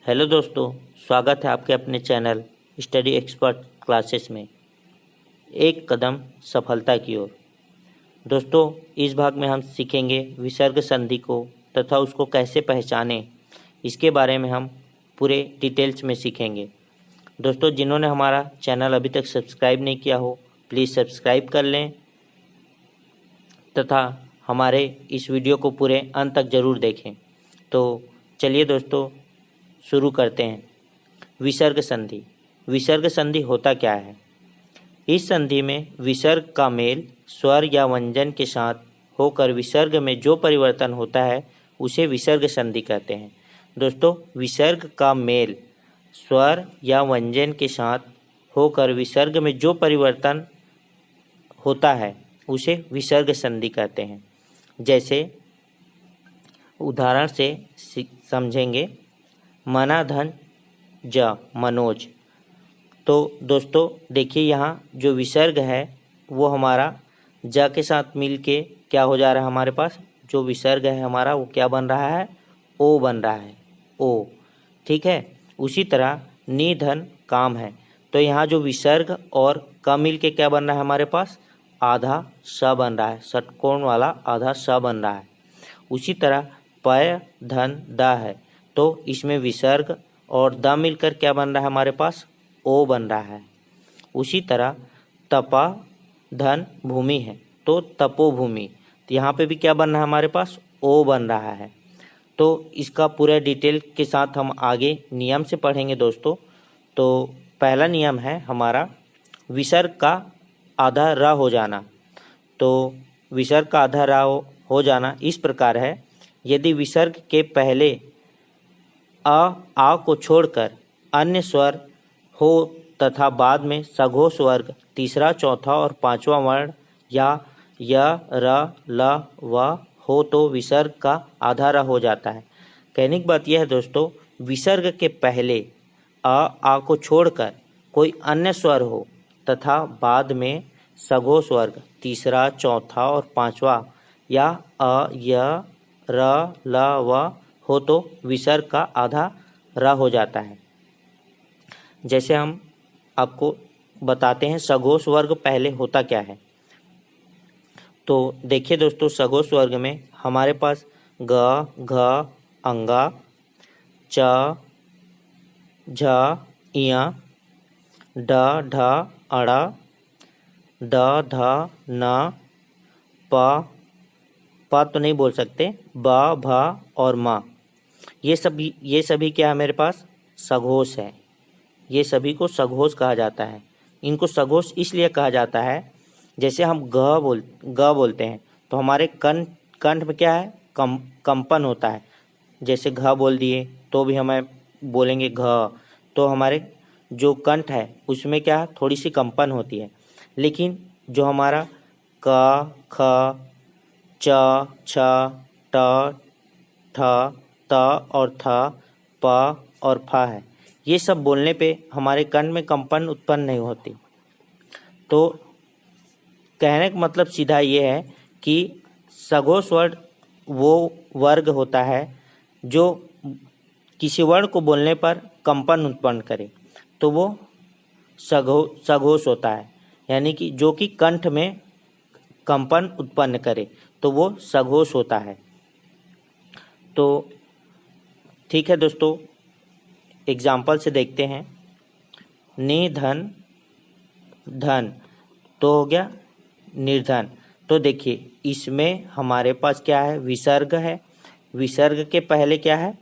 Hello दोस्तों, स्वागत है आपके अपने चैनल स्टडी एक्सपर्ट क्लासेस में। एक कदम सफलता की ओर। दोस्तों, इस भाग में हम सीखेंगे विसर्ग संधि को तथा उसको कैसे पहचानें, इसके बारे में हम पूरे डिटेल्स में सीखेंगे। दोस्तों, जिन्होंने हमारा चैनल अभी तक सब्सक्राइब नहीं किया हो, प्लीज़ सब्सक्राइब कर लें तथा हमारे इस वीडियो को पूरे अंत तक ज़रूर देखें। तो चलिए दोस्तों, शुरू करते हैं। विसर्ग संधि। विसर्ग संधि होता क्या है? इस संधि में विसर्ग का मेल स्वर या व्यंजन के साथ होकर विसर्ग में जो परिवर्तन होता है उसे विसर्ग संधि कहते हैं। दोस्तों, विसर्ग का मेल स्वर या व्यंजन के साथ होकर विसर्ग में जो परिवर्तन होता है उसे विसर्ग संधि कहते हैं। जैसे उदाहरण से समझेंगे। मनाधन ज मनोज। तो दोस्तों देखिए, यहाँ जो विसर्ग है वो हमारा ज के साथ मिल के क्या हो जा रहा है, हमारे पास जो विसर्ग है हमारा वो क्या बन रहा है, ओ बन रहा है, ओ। ठीक है। उसी तरह निधन काम है, तो यहाँ जो विसर्ग और क मिल के क्या बन रहा है हमारे पास, आधा स बन रहा है, षटकोण वाला आधा स बन रहा है। उसी तरह पय धन द है, तो इसमें विसर्ग और द मिलकर क्या बन रहा है हमारे पास, ओ बन रहा है। उसी तरह तपा धन भूमि है, तो तपोभूमि, तो यहाँ पे भी क्या बन रहा है हमारे पास, ओ बन रहा है। तो इसका पूरा डिटेल के साथ हम आगे नियम से पढ़ेंगे दोस्तों। तो पहला नियम है हमारा विसर्ग का आधा र हो जाना। तो विसर्ग का आधा र हो जाना इस प्रकार है। यदि विसर्ग के पहले आ को छोड़कर अन्य स्वर हो तथा बाद में सघोष वर्ग तीसरा, चौथा और पांचवा वर्ण या य, र, ल, व हो तो विसर्ग का आधा र हो जाता है। कहने की बात यह है दोस्तों, विसर्ग के पहले आ को छोड़कर कोई अन्य स्वर हो तथा बाद में सघोष वर्ग तीसरा, चौथा और पांचवा या य, र, ल, व हो तो विसर्ग का आधा र हो जाता है। जैसे हम आपको बताते हैं सघोष वर्ग पहले होता क्या है। तो देखिए दोस्तों, सघोष वर्ग में हमारे पास ग, घ, अंगा, च, झ, इया, ड, ढ, अड़ा, द, ध, न, प तो नहीं बोल सकते, ब, भ और म, ये सभी क्या है मेरे पास, सघोष है। ये सभी को सघोष कहा जाता है। इनको सघोष इसलिए कहा जाता है, जैसे हम ग बोलते हैं तो हमारे कंठ में क्या है, कंपन होता है। जैसे घ बोल दिए तो भी हमें बोलेंगे घ, तो हमारे जो कंठ है उसमें क्या है, थोड़ी सी कंपन होती है। लेकिन जो हमारा क, ख, च, छ, ट, ठ, त और थ, प और फ है, ये सब बोलने पे हमारे कंठ में कंपन उत्पन्न नहीं होती। तो कहने का मतलब सीधा ये है कि सघोष वर्ण वो वर्ग होता है जो किसी वर्ण को बोलने पर कंपन उत्पन्न करे, तो वो सघोष होता है। यानी कि जो कि कंठ में कंपन उत्पन्न करे तो वो सघोष होता है। तो ठीक है दोस्तों, एग्जाम्पल से देखते हैं। निधन धन तो हो गया निर्धन। तो देखिए, इसमें हमारे पास क्या है, विसर्ग है। विसर्ग के पहले क्या है,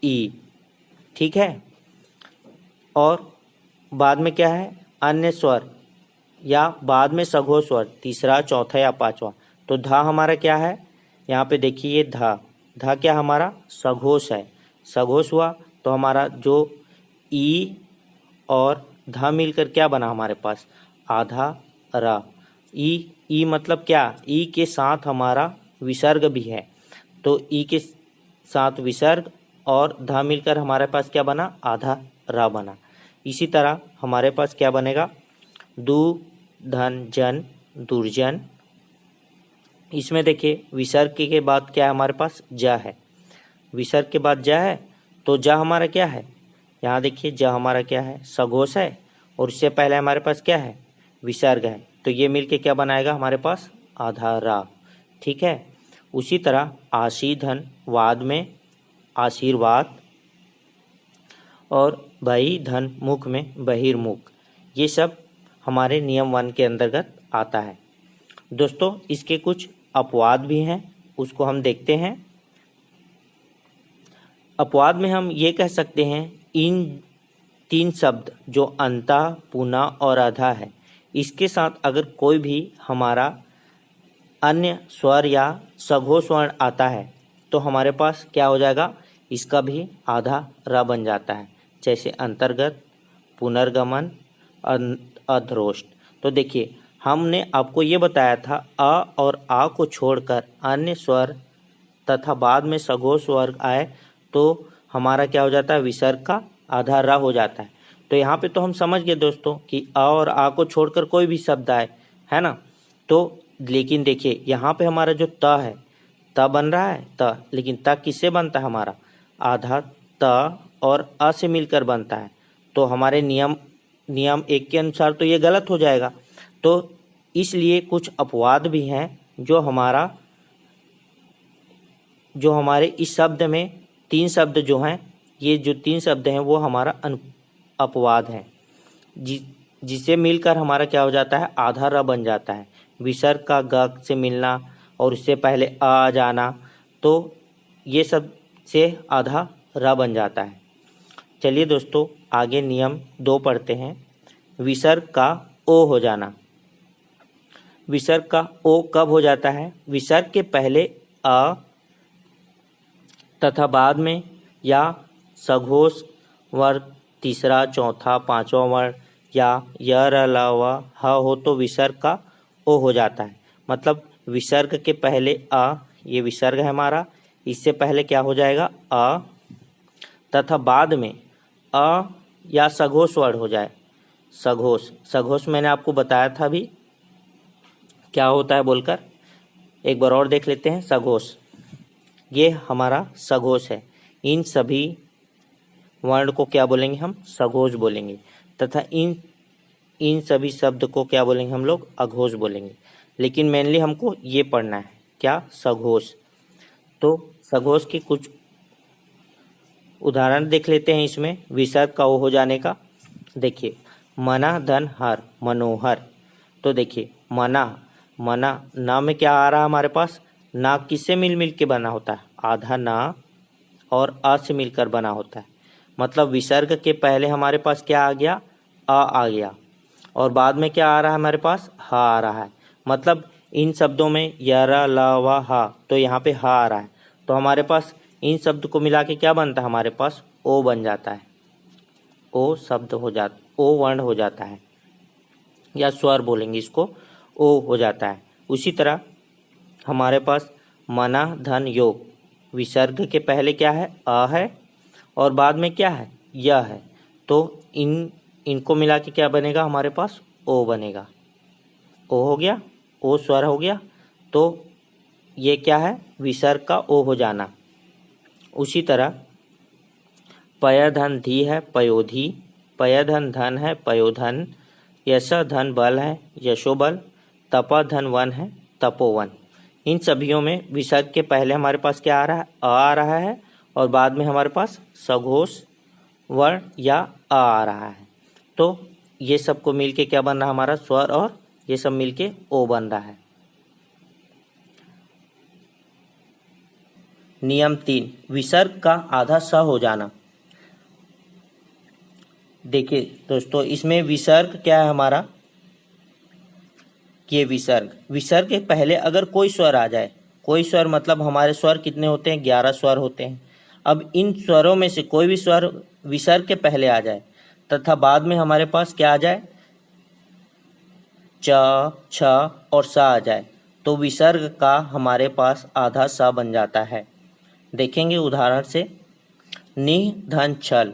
ई। ठीक है। और बाद में क्या है, अन्य स्वर या बाद में सघोष स्वर तीसरा, चौथा या पांचवा। तो धा हमारा क्या है, यहाँ पे देखिए, ये धा क्या हमारा सघोष है। सघोष हुआ तो हमारा जो ई और धा मिलकर क्या बना हमारे पास, आधा र। ई मतलब क्या, ई के साथ हमारा विसर्ग भी है, तो ई के साथ विसर्ग और धा मिलकर हमारे पास क्या बना, आधा र बना। इसी तरह हमारे पास क्या बनेगा, दु धन जन दुर्जन। इसमें देखिए विसर्ग के बाद क्या है हमारे पास, ज है। विसर्ग के बाद ज है तो ज हमारा क्या है, यहाँ देखिए ज हमारा क्या है, सघोष है, और इससे पहले हमारे पास क्या है, विसर्ग है। तो ये मिलके क्या बनाएगा हमारे पास, आधा रा। ठीक है। उसी तरह आशी धन वाद में आशीर्वाद, और बही धन मुख में बहिर्मुख, ये सब हमारे नियम 1 के अंतर्गत आता है। दोस्तों इसके कुछ अपवाद भी हैं, उसको हम देखते हैं। अपवाद में हम ये कह सकते हैं, इन 3 शब्द जो अंता, पुना और अधा है, इसके साथ अगर कोई भी हमारा अन्य स्वर या सघोष वर्ण आता है तो हमारे पास क्या हो जाएगा, इसका भी आधा र बन जाता है। जैसे अंतर्गत, पुनर्गमन, अधरोष्ट। तो देखिए हमने आपको ये बताया था अ और आ को छोड़कर अन्य स्वर तथा बाद में सघोष स्वर आए तो हमारा क्या हो जाता है, विसर्ग का आधा र हो जाता है। तो यहाँ पे तो हम समझ गए दोस्तों कि अ और आ को छोड़कर कोई भी शब्द आए, है ना। तो लेकिन देखिए यहाँ पे हमारा जो त है, त बन रहा है त, लेकिन त किससे बनता है, हमारा आधा त और अ से मिलकर बनता है। तो हमारे नियम 1 के अनुसार तो ये गलत हो जाएगा। तो इसलिए कुछ अपवाद भी हैं जो हमारे इस शब्द में 3 शब्द जो हैं, ये जो 3 शब्द हैं वो हमारा अपवाद है, जिसे मिलकर हमारा क्या हो जाता है, आधा र बन जाता है। विसर्ग का ग से मिलना और उससे पहले आ जाना, तो ये सब से आधा र बन जाता है। चलिए दोस्तों आगे नियम 2 पढ़ते हैं। विसर्ग का ओ हो जाना। विसर्ग का ओ कब हो जाता है, विसर्ग के पहले अ तथा बाद में या सघोष वर्ण तीसरा, चौथा, पांचवा वर्ण या य र ल व ह हो तो विसर्ग का ओ हो जाता है। मतलब विसर्ग के पहले अ, ये विसर्ग है हमारा, इससे पहले क्या हो जाएगा अ, तथा बाद में अ या सघोष वर्ण हो जाए। सघोष मैंने आपको बताया था अभी क्या होता है बोलकर, एक बार और देख लेते हैं। सघोष, ये हमारा सघोष है। इन सभी वर्ण को क्या बोलेंगे हम, सघोष बोलेंगे, तथा इन सभी शब्द को क्या बोलेंगे हम लोग, अघोष बोलेंगे। लेकिन मेनली हमको ये पढ़ना है क्या, सघोष। तो सघोष के कुछ उदाहरण देख लेते हैं इसमें विसर्ग का ओ हो जाने का। देखिए मना धन हर, मनोहर। तो देखिए मना ना में क्या आ रहा है हमारे पास, ना किससे मिल के बना होता है, आधा ना और अ से मिलकर बना होता है। मतलब विसर्ग के पहले हमारे पास क्या आ गया, आ गया, और बाद में क्या आ रहा है हमारे पास, ह आ रहा है। मतलब इन शब्दों में य र ल व ह, तो यहाँ पे ह आ रहा है, तो हमारे पास इन शब्द को मिला के क्या बनता है, हमारे पास ओ बन जाता है। ओ शब्द हो जाता, ओ वर्ण हो जाता है, या स्वर बोलेंगे इसको, ओ हो जाता है। उसी तरह हमारे पास मना धन योग, विसर्ग के पहले क्या है, अ है, और बाद में क्या है, य है। तो इनको मिला के क्या बनेगा हमारे पास, ओ बनेगा। ओ हो गया, ओ स्वर हो गया, तो ये क्या है, विसर्ग का ओ हो जाना। उसी तरह पय धन धी है, पयोधी। पय धन धन है, पयोधन। यश धन बल है, यशोबल। तप धन वन है, तपोवन। इन सभियों में विसर्ग के पहले हमारे पास क्या आ रहा है, अ आ रहा है, और बाद में हमारे पास सघोष वर्ण या आ रहा है। तो ये सबको मिलके क्या बन रहा है, हमारा स्वर, और ये सब मिलके ओ बन रहा है। नियम 3, विसर्ग का आधा स हो जाना। देखिए दोस्तों इसमें विसर्ग क्या है हमारा, ये विसर्ग के पहले अगर कोई स्वर आ जाए, कोई स्वर मतलब हमारे स्वर कितने होते हैं, 11 स्वर होते हैं। अब इन स्वरों में से कोई भी स्वर विसर्ग के पहले आ जाए तथा बाद में हमारे पास क्या आ जाए, च, छ और सा आ जाए, तो विसर्ग का हमारे पास आधा सा बन जाता है। देखेंगे उदाहरण से, नि धन छल।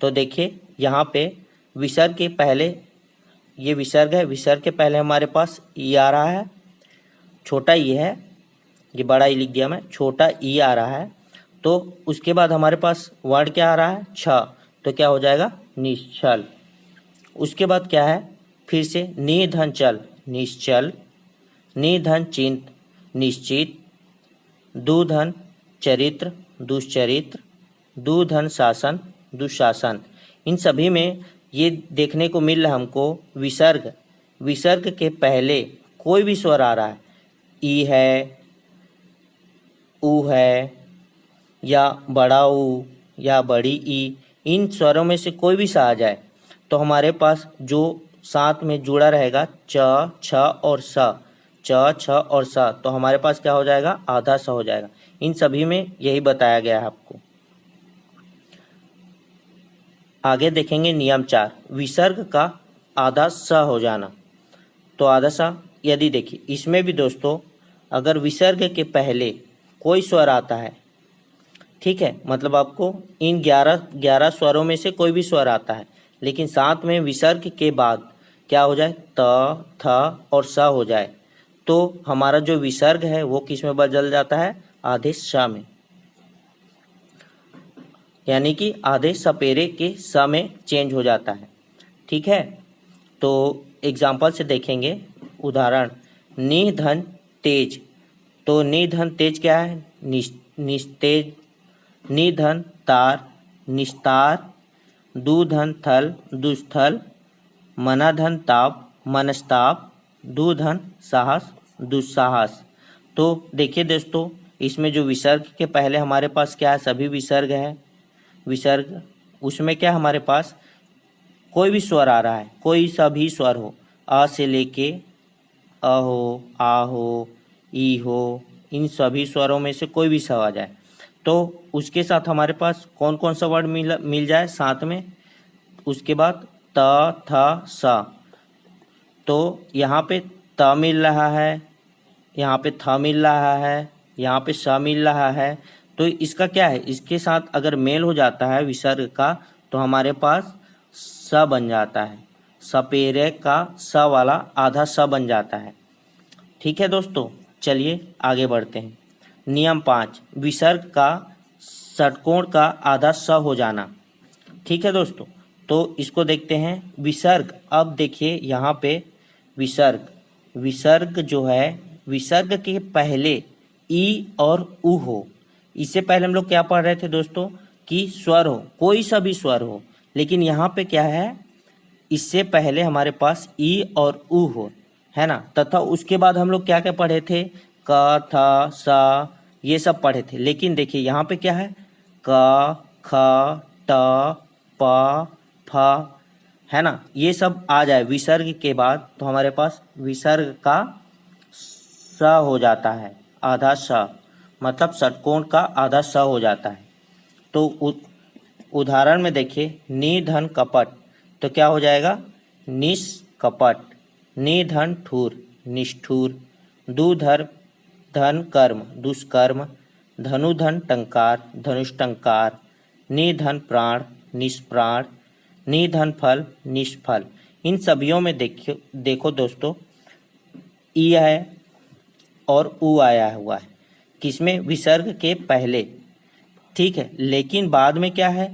तो देखिए यहाँ पे विसर्ग के पहले, ये विसर्ग है, विसर्ग के पहले हमारे पास ई आ रहा है, छोटा ई है, ये बड़ा ई लिख दिया मैं, छोटा ई आ रहा है, तो उसके बाद हमारे पास वर्ड क्या आ रहा है, छ, तो क्या हो जाएगा, निश्चल। उसके बाद क्या है, फिर से निधन चल, निश्चल, निधन चिंत, निश्चित, दुधन चरित्र, दुश्चरित्र, दुधन शासन, दुशासन। इन सभी में ये देखने को मिल रहा है हमको विसर्ग, विसर्ग के पहले कोई भी स्वर आ रहा है, ई है, ऊ है, या बड़ा ऊ या बड़ी ई, इन स्वरों में से कोई भी सा आ जाए तो हमारे पास जो साथ में जुड़ा रहेगा च, छ और स, च, छ और स, तो हमारे पास क्या हो जाएगा, आधा स हो जाएगा। इन सभी में यही बताया गया है आपको। आगे देखेंगे नियम 4, विसर्ग का आधा स हो जाना। तो आधा सा, यदि देखिए इसमें भी दोस्तों अगर विसर्ग के पहले कोई स्वर आता है, ठीक है, मतलब आपको इन 11 स्वरों में से कोई भी स्वर आता है, लेकिन साथ में विसर्ग के बाद क्या हो जाए, त, थ और स हो जाए, तो हमारा जो विसर्ग है वो किस में बदल जाता है, आधे स में, यानी कि आधे सपेरे के स में चेंज हो जाता है। ठीक है, तो एग्जाम्पल से देखेंगे उदाहरण, निधन तेज, तो निधन तेज क्या है, निस्तेज, निधन तार, निस्तार, दुधन थल, दुस्थल, मनाधन ताप, मनस्ताप, दुधन साहस, दुस्साहस। तो देखिए दोस्तों, इसमें जो विसर्ग के पहले हमारे पास क्या है, सभी विसर्ग है, विसर्ग, उसमें क्या हमारे पास कोई भी स्वर आ रहा है, कोई सा भी स्वर हो, अ से लेके अ हो, आ हो, ई हो, इन सभी स्वरों में से कोई भी सा आ जाए तो उसके साथ हमारे पास कौन कौन सा वर्ड मिल जाए साथ में, उसके बाद त, थ, स, तो यहाँ पे त मिल रहा है, यहाँ पे थ मिल रहा है, यहाँ पे स मिल रहा है, तो इसका क्या है, इसके साथ अगर मेल हो जाता है विसर्ग का तो हमारे पास स बन जाता है, सपेरे का स वाला आधा स बन जाता है। ठीक है दोस्तों, चलिए आगे बढ़ते हैं। नियम 5, विसर्ग का षटकोण का आधा स हो जाना। ठीक है दोस्तों, तो इसको देखते हैं विसर्ग। अब देखिए यहाँ पे विसर्ग, विसर्ग जो है, विसर्ग के पहले ई और उ हो। इससे पहले हम लोग क्या पढ़ रहे थे दोस्तों, कि स्वर हो, कोई सा भी स्वर हो, लेकिन यहाँ पे क्या है, इससे पहले हमारे पास ई और उ हो, है ना, तथा उसके बाद हम लोग क्या क्या पढ़े थे, क, थ, स, ये सब पढ़े थे। लेकिन देखिए यहाँ पे क्या है, क, ख, ट, प, फ, है ना, ये सब आ जाए विसर्ग के बाद तो हमारे पास विसर्ग का स हो जाता है, आधा स, मतलब षटकोण का आधा स हो जाता है। तो उदाहरण में देखिए, निधन कपट, तो क्या हो जाएगा, निष्कपट, निधन ठूर, निष्ठुर, दुधर धन कर्म, दुष्कर्म, धनुधन टंकार, धनुष्टंकार, निधन प्राण, निष्प्राण, निधन फल, निष्फल। इन सभियों में देखो दोस्तों, ई है और उ आया हुआ है, किसमें, विसर्ग के पहले। ठीक है, लेकिन बाद में क्या है,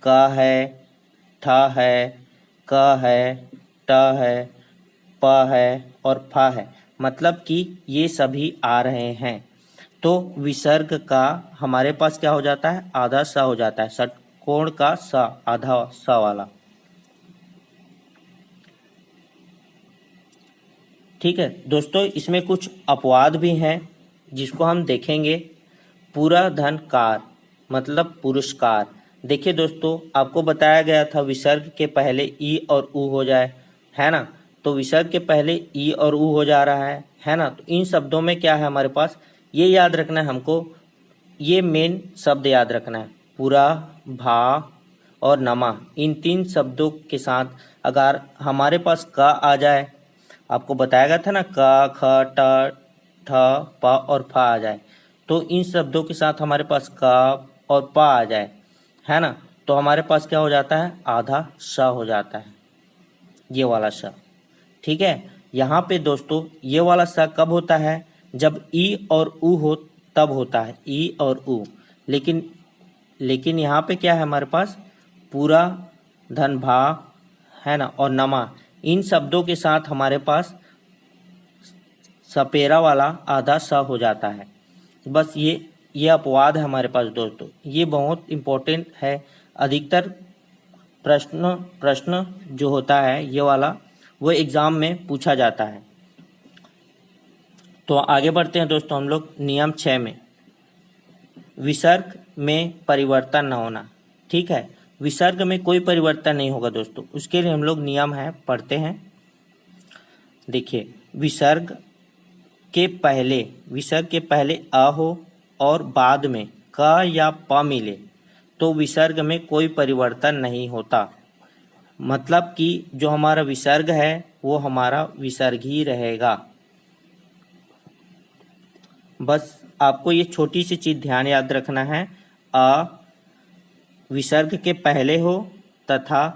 क है, ठ है, क है, ट है, प है और फ है, मतलब कि ये सभी आ रहे हैं। तो विसर्ग का हमारे पास क्या हो जाता है, आधा स हो जाता है, षटकोण का स, आधा स वाला। ठीक है दोस्तों, इसमें कुछ अपवाद भी हैं जिसको हम देखेंगे। पूरा धन कार, मतलब पुरस्कार। देखिए दोस्तों, आपको बताया गया था विसर्ग के पहले ई और उ हो जाए, है ना, तो विसर्ग के पहले ई और उ हो जा रहा है ना, तो इन शब्दों में क्या है हमारे पास, ये याद रखना है हमको, ये मेन शब्द याद रखना है, पूरा, भा और नमा, इन 3 शब्दों के साथ अगर हमारे पास क आ जाए, आपको बताया गया था ना, क, ख, ट, ठ, प और फ आ जाए, तो इन शब्दों के साथ हमारे पास क और प आ जाए, है ना, तो हमारे पास क्या हो जाता है, आधा स हो जाता है, ये वाला स। ठीक है, यहाँ पे दोस्तों ये वाला स कब होता है, जब ई और उ हो तब होता है, ई और उ। लेकिन यहाँ पे क्या है हमारे पास, पूरा, धन भा, है ना, और नमा, इन शब्दों के साथ हमारे पास सपेरा वाला आधा स हो जाता है। बस ये अपवाद है हमारे पास दोस्तों, ये बहुत इम्पोर्टेंट है। अधिकतर प्रश्न जो होता है ये वाला, वो एग्ज़ाम में पूछा जाता है। तो आगे बढ़ते हैं दोस्तों हम लोग नियम 6 में, विसर्ग में परिवर्तन न होना। ठीक है, विसर्ग में कोई परिवर्तन नहीं होगा दोस्तों, उसके लिए हम लोग नियम है पढ़ते हैं। देखिए, विसर्ग के पहले अ हो और बाद में क या प मिले तो विसर्ग में कोई परिवर्तन नहीं होता। मतलब कि जो हमारा विसर्ग है वो हमारा विसर्ग ही रहेगा। बस आपको ये छोटी सी चीज़ ध्यान याद रखना है, अ विसर्ग के पहले हो तथा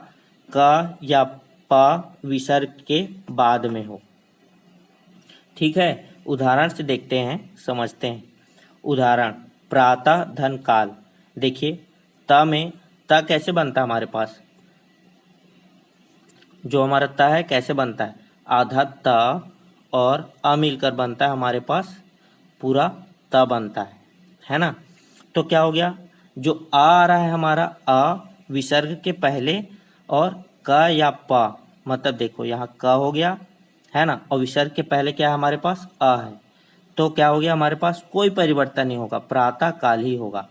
क या प विसर्ग के बाद में हो। ठीक है, उदाहरण से देखते हैं, समझते हैं। उदाहरण, प्रातः धन काल। देखिए, त में त कैसे बनता है हमारे पास, जो हमारा त है कैसे बनता है, आधा त और अ मिलकर बनता है हमारे पास पूरा त बनता है ना। तो क्या हो गया, जो आ रहा है हमारा अ विसर्ग के पहले और क या प, मतलब देखो यहाँ क हो गया है ना, और विसर्ग के पहले क्या है हमारे पास अ है, तो क्या हो गया हमारे पास कोई परिवर्तन नहीं होगा, प्रातः काल ही होगा।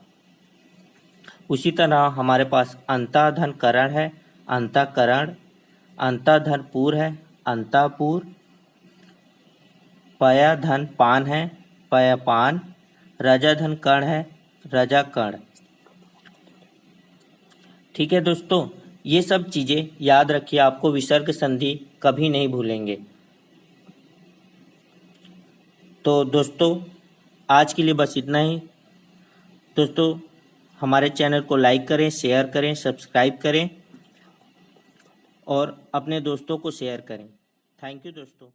उसी तरह हमारे पास अंतःधन करण है, अंतःकरण, अंतःधन पूर है, अंतःपूर, पयधन पान है, पयपान, रजधन कर्ण है, रजकर्ण। ठीक है दोस्तों, ये सब चीज़ें याद रखिए, आपको विसर्ग संधि कभी नहीं भूलेंगे। तो दोस्तों आज के लिए बस इतना ही। दोस्तों हमारे चैनल को लाइक करें, शेयर करें, सब्सक्राइब करें और अपने दोस्तों को शेयर करें। थैंक यू दोस्तों।